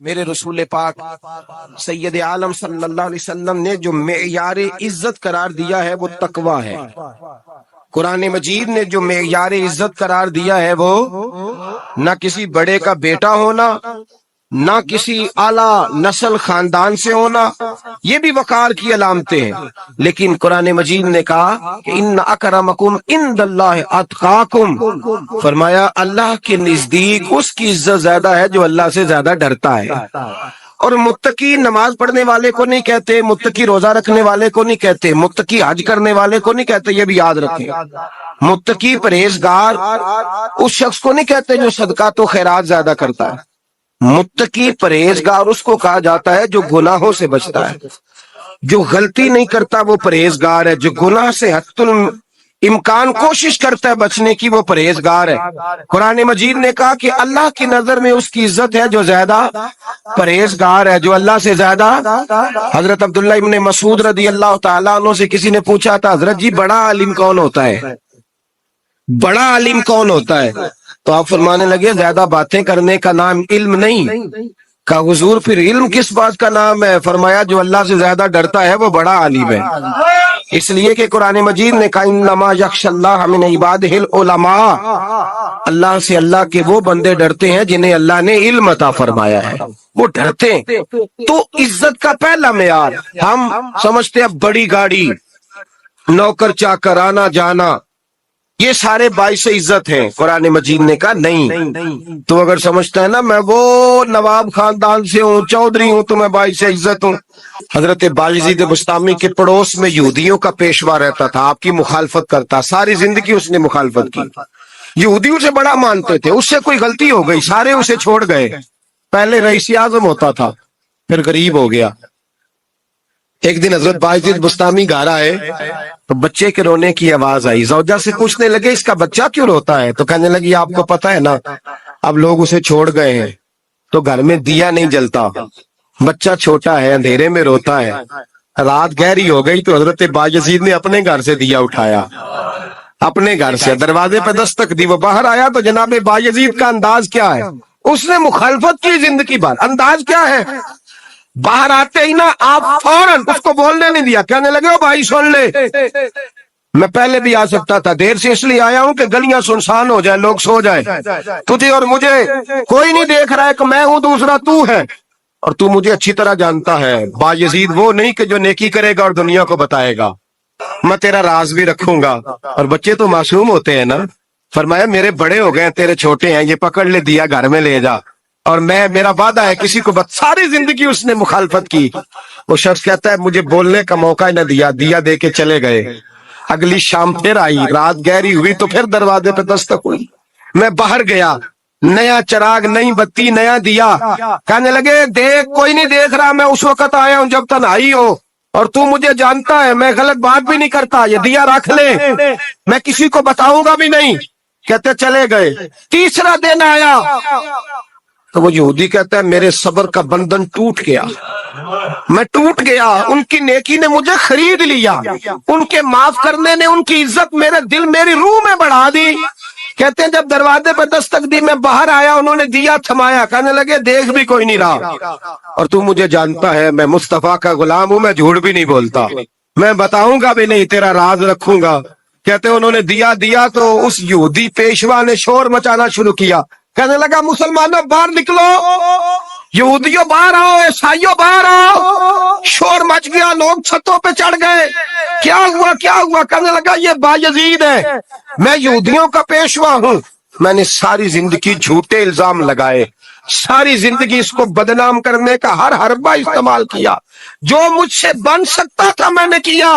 میرے رسول پاک سید عالم صلی اللہ علیہ وسلم نے جو معیار عزت قرار دیا ہے وہ تقوی ہے. قرآن مجید نے جو معیار عزت قرار دیا ہے وہ نہ کسی بڑے کا بیٹا ہونا، نہ کسی اعلیٰ نسل خاندان سے ہونا، یہ بھی وقار کی علامتیں ہیں. لیکن قرآن مجید نے کہا کہ ان اکرمکم عند اللہ اتقاکم، فرمایا اللہ کے نزدیک اس کی عزت زیادہ ہے جو اللہ سے زیادہ ڈرتا ہے. اور متقی نماز پڑھنے والے کو نہیں کہتے، متقی روزہ رکھنے والے کو نہیں کہتے، متقی حج کرنے والے کو نہیں کہتے. یہ بھی یاد رکھیں، متقی پرہیزگار اس شخص کو نہیں کہتے جو صدقات و خیرات زیادہ کرتا ہے. متقی پرہیزگار اس کو کہا جاتا ہے جو گناہوں سے بچتا ہے، جو غلطی نہیں کرتا وہ پرہیزگار ہے، جو گناہ سے حتی الامکان کوشش کرتا ہے بچنے کی وہ پرہیزگار ہے. قرآن مجید نے کہا کہ اللہ کی نظر میں اس کی عزت ہے جو زیادہ پرہیزگار ہے، جو اللہ سے زیادہ. حضرت عبداللہ ابن مسعود رضی اللہ تعالیٰ عنہ سے کسی نے پوچھا تھا حضرت جی بڑا عالم کون ہوتا ہے، بڑا عالم کون ہوتا ہے؟ تو آپ فرمانے لگے زیادہ باتیں کرنے کا نام علم نہیں. کہا حضور پھر علم کس بات کا نام ہے؟ فرمایا جو اللہ سے زیادہ ڈرتا ہے وہ بڑا عالم ہے. اس لیے کہ قرآن مجید نے کہا انما یخشی اللہ من عبادہ العلماء، اللہ سے اللہ کے وہ بندے ڈرتے ہیں جنہیں اللہ نے علم عطا فرمایا ہے، وہ ڈرتے ہیں. تو عزت کا پہلا معیار، ہم سمجھتے ہیں بڑی گاڑی، نوکر چاکر، آنا جانا، یہ سارے باعث عزت ہیں. قرآن مجید نے کہا نہیں، تو اگر سمجھتا ہے نا میں وہ نواب خاندان سے ہوں، چودھری ہوں، تو میں باعث عزت ہوں. حضرت بایزید بسطامی کے پڑوس میں یہودیوں کا پیشوا رہتا تھا، آپ کی مخالفت کرتا، ساری زندگی اس نے مخالفت کی. یہودیوں سے بڑا مانتے تھے، اس سے کوئی غلطی ہو گئی سارے اسے چھوڑ گئے. پہلے رئیس اعظم ہوتا تھا، پھر غریب ہو گیا. ایک دن حضرت بایزید بسطامی گھر آئے تو بچے کے رونے کی آواز آئی. زوجہ سے پوچھنے لگے اس کا بچہ کیوں روتا ہے؟ تو کہنے لگی آپ کو پتہ ہے نا اب لوگ اسے چھوڑ گئے ہیں تو گھر میں دیا نہیں جلتا، بچہ چھوٹا ہے اندھیرے میں روتا ہے. رات گہری ہو گئی تو حضرت بایزید نے اپنے گھر سے دیا اٹھایا، اپنے گھر سے دروازے پہ دستک دی. وہ باہر آیا تو جناب بایزید کا انداز کیا ہے؟ اس نے مخالفت کی زندگی بھر. انداز کیا ہے؟ باہر آتے ہی نا آپ فوراً اس کو بولنے نہیں دیا، کہنے لگے او بھائی سن لے، میں پہلے بھی آ سکتا تھا، دیر سے اس لیے آیا ہوں کہ گلیاں سنسان ہو جائیں، لوگ سو جائیں، تجھے اور مجھے کوئی نہیں دیکھ رہا ہے کہ میں ہوں دوسرا تو ہے، اور تو مجھے اچھی طرح جانتا ہے. بایزید وہ نہیں کہ جو نیکی کرے گا اور دنیا کو بتائے گا، میں تیرا راز بھی رکھوں گا. اور بچے تو معصوم ہوتے ہیں نا. فرمایا میرے بڑے ہو گئے تیرے چھوٹے ہیں، یہ پکڑ لے دیا گھر میں لے جا، اور میرا وعدہ ہے کسی کو ساری زندگی اس نے مخالفت کی. وہ شخص کہتا ہے مجھے بولنے کا موقع نہ دیا، دیا دے کے چلے گئے. اگلی شام پھر آئی، رات گہری ہوئی تو پھر دروازے پہ دستک ہوئی. میں باہر گیا، نیا چراغ، نئی بتی، نیا دیا. کہنے لگے دیکھ کوئی نہیں دیکھ رہا، میں اس وقت آیا ہوں جب تنہائی ہو، اور تو مجھے جانتا ہے میں غلط بات بھی نہیں کرتا، یہ دیا رکھ لے، میں کسی کو بتاؤں گا بھی نہیں. کہتے چلے گئے. تیسرا دن آیا تو وہ یہودی کہتا ہے میرے صبر کا بندھن ٹوٹ گیا، میں ٹوٹ گیا. ان کی نیکی نے مجھے خرید لیا، ان کے معاف کرنے نے ان کی عزت میرے دل میری روح میں بڑھا دی. کہتے ہیں جب دروازے پہ دستک دی میں باہر آیا، انہوں نے دیا تھمایا، کہنے لگے دیکھ بھی کوئی نہیں رہا، اور تو مجھے جانتا ہے میں مصطفیٰ کا غلام ہوں، میں جھوٹ بھی نہیں بولتا، میں بتاؤں گا بھی نہیں، تیرا راز رکھوں گا. کہتے ہیں انہوں نے دیا تو اس یہودی پیشوا نے شور مچانا شروع کیا. کہنے لگا مسلمانوں باہر نکلو، یہودیوں باہر آؤ، عیسائیوں باہر آؤ. شور مچ گیا، لوگ چھتوں پہ چڑھ گئے. کیا ہوا کیا ہوا؟ کہنے لگا یہ بایزید ہے، میں یہودیوں کا پیشوا ہوں، میں نے ساری زندگی جھوٹے الزام لگائے، ساری زندگی اس کو بدنام کرنے کا ہر حربہ استعمال کیا، جو مجھ سے بن سکتا تھا میں نے کیا.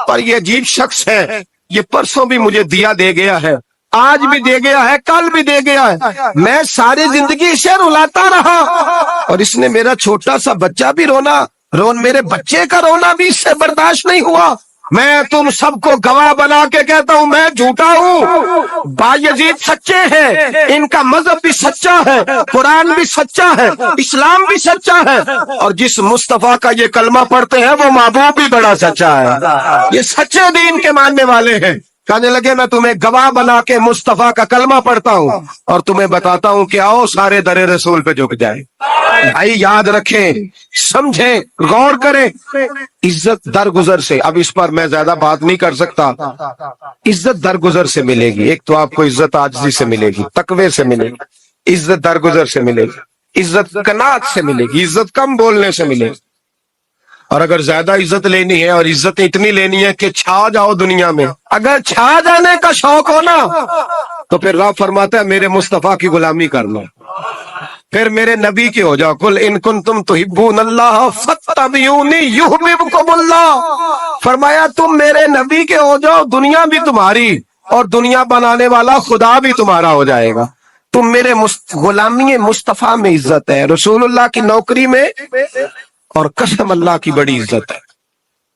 پر یہ عجیب شخص ہے، یہ پرسوں بھی مجھے دیا دے گیا ہے، آج بھی دے گیا ہے، کل بھی دے گیا ہے، میں ساری زندگی اسے رلاتا رہا، اور اس نے میرا چھوٹا سا بچہ بھی میرے بچے کا رونا بھی اس سے برداشت نہیں ہوا. میں تم سب کو گواہ بنا کے کہتا ہوں میں جھوٹا ہوں، بایزید سچے ہیں، ان کا مذہب بھی سچا ہے، قرآن بھی سچا ہے، اسلام بھی سچا ہے، اور جس مصطفیٰ کا یہ کلمہ پڑھتے ہیں وہ محبوب بھی بڑا سچا ہے. یہ سچے دین کے ماننے والے ہیں. کہنے لگے میں تمہیں گواہ بنا کے مصطفیٰ کا کلمہ پڑھتا ہوں اور تمہیں بتاتا ہوں کہ آؤ سارے در رسول پہ جھک جائے۔ بھائی یاد رکھیں، سمجھیں، غور کریں، عزت درگزر سے، اب اس پر میں زیادہ بات نہیں کر سکتا، عزت درگزر سے ملے گی۔ ایک تو آپ کو عزت عاجزی سے ملے گی، تقوی سے ملے گی، عزت درگزر سے ملے گی، عزت قناعت سے ملے گی، عزت کم بولنے سے ملے گی۔ اور اگر زیادہ عزت لینی ہے اور عزت اتنی لینی ہے کہ چھا جاؤ دنیا میں، اگر چھا جانے کا شوق ہو نا تو پھر رب فرماتا ہے میرے مصطفیٰ کی غلامی کر لو، پھر میرے نبی کے ہو جاؤ۔ قل ان کنتم تحبون اللہ فاتبعونی یحببکم اللہ، فرمایا تم میرے نبی کے ہو جاؤ، دنیا بھی تمہاری اور دنیا بنانے والا خدا بھی تمہارا ہو جائے گا۔ تم میرے غلامی مصطفیٰ میں عزت ہے، رسول اللہ کی نوکری میں، اور قسم اللہ کی بڑی عزت ہے،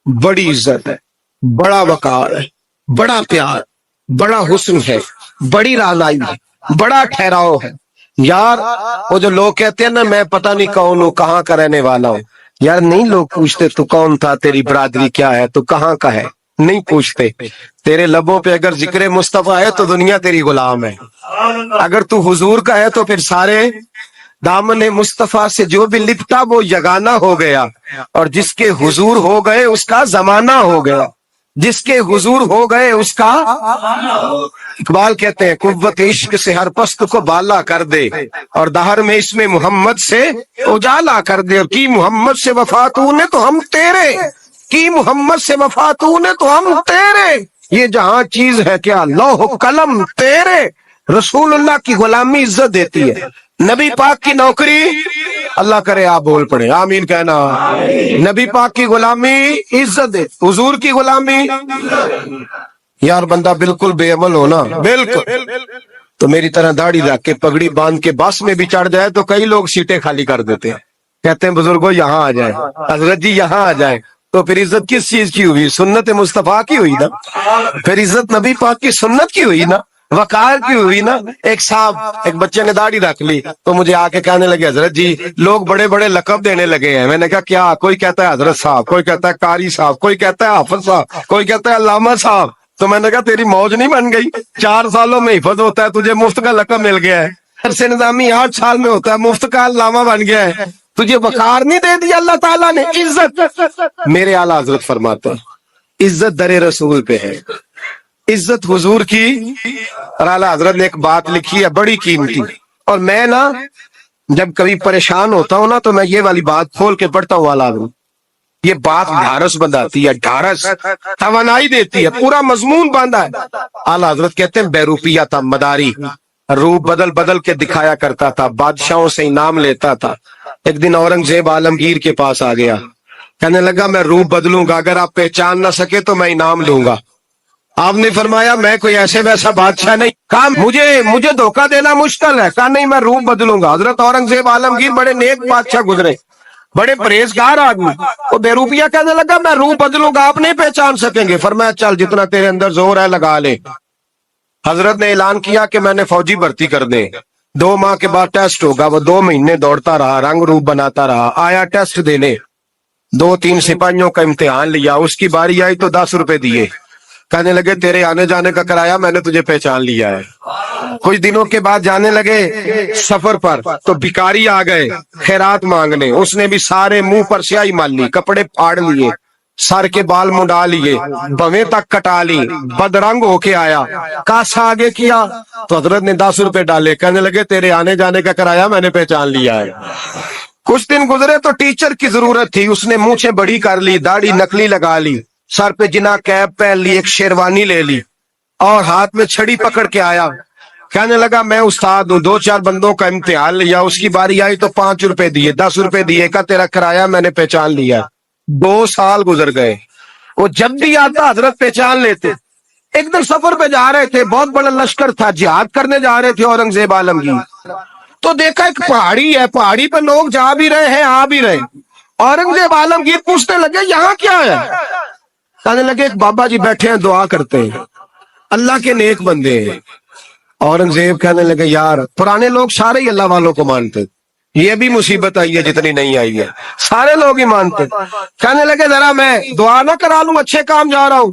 بڑی عزت ہے، بڑا وقار ہے، بڑا پیار، بڑا حسن ہے، بڑی رعنائی ہے، بڑا ٹھہراؤ ہے۔ یار وہ جو لوگ کہتے ہیں نا میں پتہ نہیں کون ہوں، کہاں کا رہنے والا ہوں، یار نہیں لوگ پوچھتے تو کون تھا، تیری برادری کیا ہے، تو کہاں کا ہے، نہیں پوچھتے۔ تیرے لبوں پہ اگر ذکر مصطفیٰ ہے تو دنیا تیری غلام ہے، اگر تو حضور کا ہے تو پھر سارے دامن مصطفیٰ سے جو بھی لپٹا وہ یگانہ ہو گیا، اور جس کے حضور ہو گئے اس کا زمانہ ہو گیا، جس کے حضور ہو گئے اس کا، اقبال کہتے ہیں قوت عشق سے ہر پست کو بالا کر دے اور دہر میں اس میں محمد سے اجالا کر دے، اور کی محمد سے وفا تو نے تو ہم تیرے، کی محمد سے وفا تو نے تو ہم تیرے، یہ جہاں چیز ہے کیا لوح قلم تیرے۔ رسول اللہ کی غلامی عزت دیتی ہے، نبی پاک کی نوکری، اللہ کرے آپ بول پڑے آمین کہنا، نبی پاک کی غلامی عزت دے، حضور کی غلامی۔ یار بندہ بالکل بے عمل ہونا، بالکل تو میری طرح داڑھی رکھ کے پگڑی باندھ کے بس میں بھی چڑھ جائے تو کئی لوگ سیٹیں خالی کر دیتے ہیں، کہتے ہیں بزرگوں یہاں آ جائیں، حضرت جی یہاں آ جائیں، تو پھر عزت کس چیز کی ہوئی؟ سنت مصطفیٰ کی ہوئی نا، پھر عزت نبی پاک کی سنت کی ہوئی نا، وقار کی ہوئی نا۔ ایک صاحب، ایک بچے نے داڑھی رکھ لی تو مجھے آ کے کہنے لگے حضرت جی لوگ بڑے بڑے لقب دینے لگے ہیں۔ میں نے کہا کیا؟ کوئی کہتا ہے حضرت صاحب، کوئی کہتا ہے قاری صاحب، کوئی کہتا ہے حافظ صاحب، کوئی کہتا ہے علامہ صاحب۔ تو میں نے کہا تیری موج نہیں بن گئی، 4 سالوں میں حفظ ہوتا ہے، تجھے مفت کا لقب مل گیا ہے، عرصے نظامی 8 سال میں ہوتا ہے، مفت کا علامہ بن گیا ہے، تجھے وقار نہیں دے دیا اللہ تعالیٰ نے، عزت۔ میرے اعلیٰ حضرت فرماتے ہیں عزت در رسول پہ ہے، عزت حضور کی۔ اور اعلیٰ حضرت نے ایک بات لکھی ہے بڑی قیمتی، اور میں نا جب کبھی پریشان ہوتا ہوں نا تو میں یہ والی بات کھول کے پڑھتا ہوں اعلیٰ حضرت، یہ بات ڈھارس بندھاتی ہے، ڈھارس توانائی دیتی ہے، پورا مضمون باندھا ہے۔ اعلیٰ حضرت کہتے ہیں بیروپیہ تھا مداری، روپ بدل بدل کے دکھایا کرتا تھا، بادشاہوں سے انعام لیتا تھا۔ ایک دن اورنگزیب عالمگیر کے پاس آ گیا، کہنے لگا میں روپ بدلوں گا، اگر آپ پہچان نہ سکے تو میں انعام دوں گا۔ آپ نے فرمایا میں کوئی ایسے ویسا بادشاہ نہیں، کہا مجھے دھوکہ دینا مشکل ہے، کہا نہیں میں روپ بدلوں گا۔ حضرت اورنگزیب عالمگیر بڑے نیک بادشاہ گزرے، بڑے پرہیزگار آدمی، وہ بیروپیہ کہنے لگا میں روپ بدلوں گا، آپ نہیں پہچان سکیں گے۔ فرمایا چل جتنا تیرے اندر زور ہے لگا لے۔ حضرت نے اعلان کیا کہ میں نے فوجی بھرتی کر دیں، 2 ماہ کے بعد ٹیسٹ ہوگا۔ وہ 2 مہینے دوڑتا رہا، رنگ روپ بناتا رہا، آیا ٹیسٹ دینے، 2-3 سپاہیوں کا امتحان لیا، اس کی باری آئی تو 10 روپے دیے، کہنے لگے تیرے آنے جانے کا کرایہ میں نے تجھے پہچان لیا ہے۔ کچھ دنوں کے بعد جانے لگے سفر پر تو بھکاری آ گئے خیرات مانگنے، اس نے بھی سارے منہ پر سیاہی مال لی، کپڑے پھاڑ لیے، سر کے بال منڈا لیے، بویں تک کٹا لی، بدرنگ ہو کے آیا، کاسا آگے کیا تو حضرت نے 10 روپے ڈالے، کہنے لگے تیرے آنے جانے کا کرایہ میں نے پہچان لیا ہے۔ کچھ دن گزرے تو ٹیچر کی ضرورت تھی، اس نے مونچھیں بڑی کر لی، داڑھی نکلی لگا لی، سر پہ جنا کیپ پہن لی، ایک شیروانی لے لی اور ہاتھ میں چھڑی پکڑ کے آیا، کہنے لگا میں استاد ہوں، 2-4 بندوں کا امتحان لیا، اس کی باری آئی تو 5 روپے دیے، 10 روپے دیے، کہا تیرا کرایہ میں نے پہچان لیا۔ 2 سال گزر گئے، وہ جب بھی آتا حضرت پہچان لیتے۔ ایک دن سفر پہ جا رہے تھے، بہت بڑا لشکر تھا، جہاد کرنے جا رہے تھے اورنگزیب عالمگیر، تو دیکھا ایک پہاڑی ہے، پہاڑی پہ لوگ جا بھی رہے ہیں آ بھی رہے۔ اورنگزیب عالمگیر پوچھنے لگے یہاں کیا ہے؟ کہنے لگے ایک بابا جی بیٹھے ہیں دعا کرتے ہیں، اللہ کے نیک بندے ہیں۔ اورنگزیب کہنے لگے یار پرانے لوگ سارے ہی اللہ والوں کو مانتے، یہ بھی مصیبت آئی ہے جتنی نہیں آئی ہے، سارے لوگ ہی مانتے۔ کہنے لگے ذرا میں دعا نہ کرا لوں، اچھے کام جا رہا ہوں۔